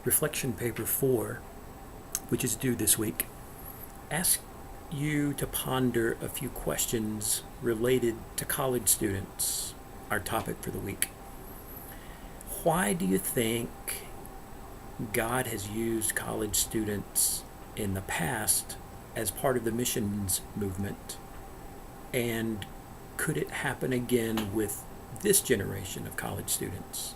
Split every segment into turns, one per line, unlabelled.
Reflection paper 4, which is due this week, asks you to ponder a few questions related to college students, our topic for the week. Why do you think God has used college students in the past as part of the missions movement? And could it happen again with this generation of college students?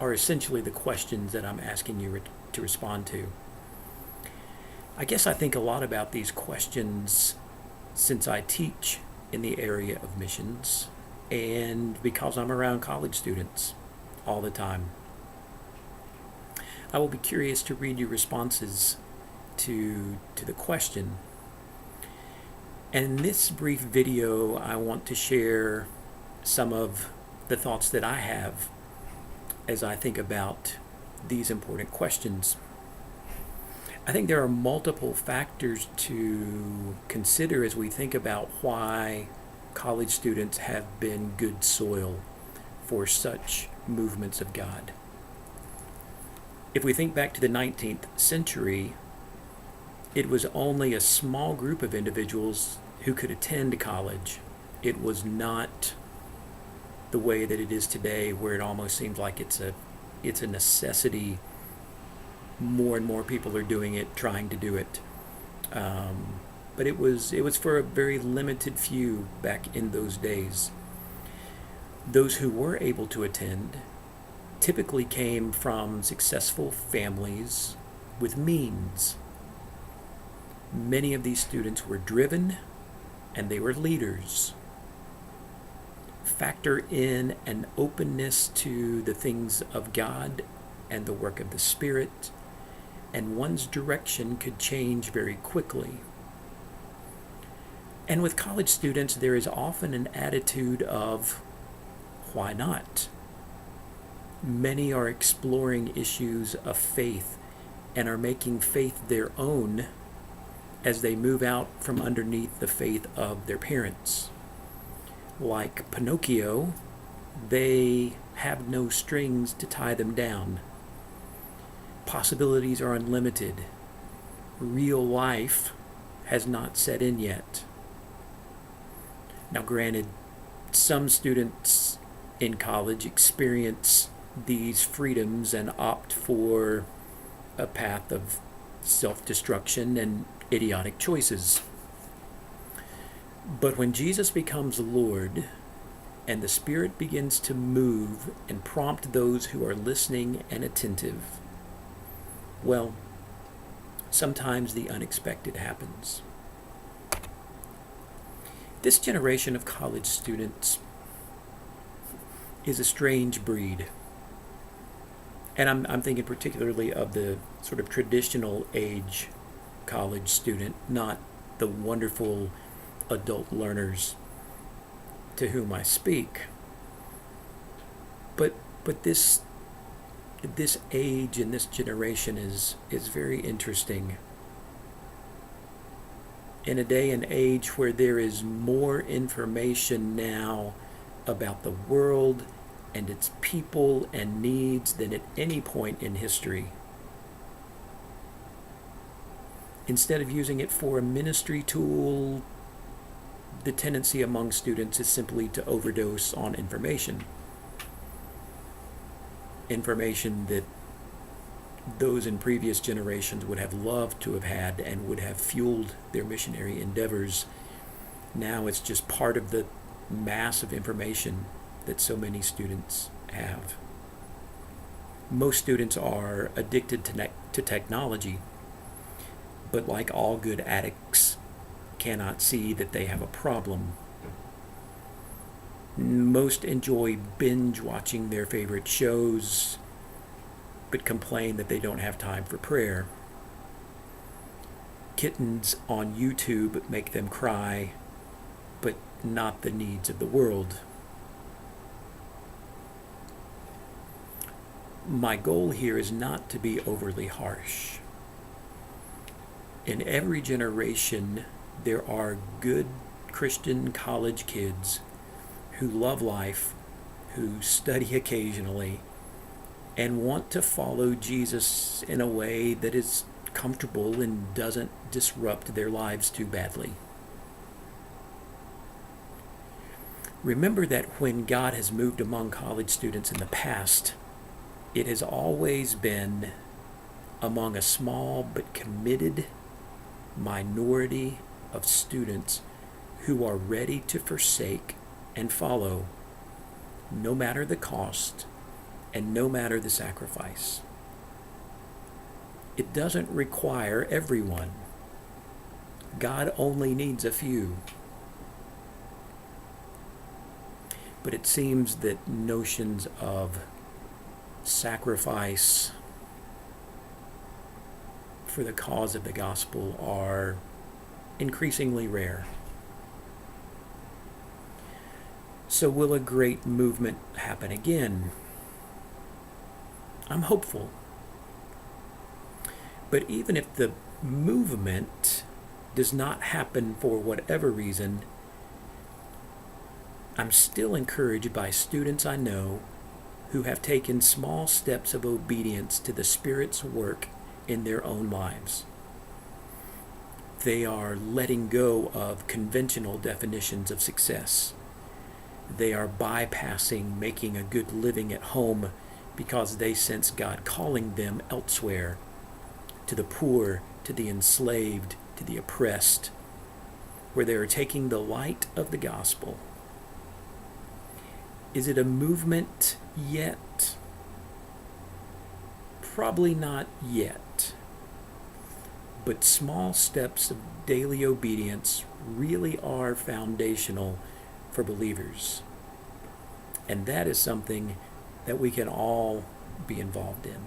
Are essentially the questions that I'm asking you to respond to. I guess I think a lot about these questions since I teach in the area of missions and because I'm around college students all the time. I will be curious to read your responses to the question. And in this brief video, I want to share some of the thoughts that I have as I think about these important questions. I think there are multiple factors to consider as we think about why college students have been good soil for such movements of God. If we think back to the 19th century, it was only a small group of individuals who could attend college. It was not the way that it is today, where it almost seems like it's a necessity. More and more people are doing it, trying to do it. But it was for a very limited few back in those days. Those who were able to attend typically came from successful families with means. Many of these students were driven and they were leaders. Factor in an openness to the things of God and the work of the Spirit, and one's direction could change very quickly. And with college students, there is often an attitude of, why not? Many are exploring issues of faith and are making faith their own as they move out from underneath the faith of their parents. Like Pinocchio, they have no strings to tie them down. Possibilities are unlimited. Real life has not set in yet. Now, granted, some students in college experience these freedoms and opt for a path of self-destruction and idiotic choices. But when Jesus becomes Lord and the Spirit begins to move and prompt those who are listening and attentive, well, sometimes the unexpected happens. This generation of college students is a strange breed. And I'm thinking particularly of the sort of traditional age college student, not the wonderful adult learners to whom I speak. But this age and this generation is very interesting. In a day and age where there is more information now about the world and its people and needs than at any point in history, instead of using it for a ministry tool, the tendency among students is simply to overdose on information. Information that those in previous generations would have loved to have had and would have fueled their missionary endeavors. Now it's just part of the mass of information that so many students have. Most students are addicted to technology, but like all good addicts, cannot see that they have a problem. Most enjoy binge watching their favorite shows, but complain that they don't have time for prayer. Kittens on YouTube make them cry, but not the needs of the world. My goal here is not to be overly harsh. In every generation, there are good Christian college kids who love life, who study occasionally, and want to follow Jesus in a way that is comfortable and doesn't disrupt their lives too badly. Remember that when God has moved among college students in the past, it has always been among a small but committed minority of students who are ready to forsake and follow, no matter the cost and no matter the sacrifice. It doesn't require everyone. God only needs a few. But it seems that notions of sacrifice for the cause of the gospel are increasingly rare. So will a great movement happen again? I'm hopeful. But even if the movement does not happen for whatever reason, I'm still encouraged by students I know who have taken small steps of obedience to the Spirit's work in their own lives. They are letting go of conventional definitions of success. They are bypassing making a good living at home because they sense God calling them elsewhere, to the poor, to the enslaved, to the oppressed, where they are taking the light of the gospel. Is it a movement yet? Probably not yet. But small steps of daily obedience really are foundational for believers. And that is something that we can all be involved in.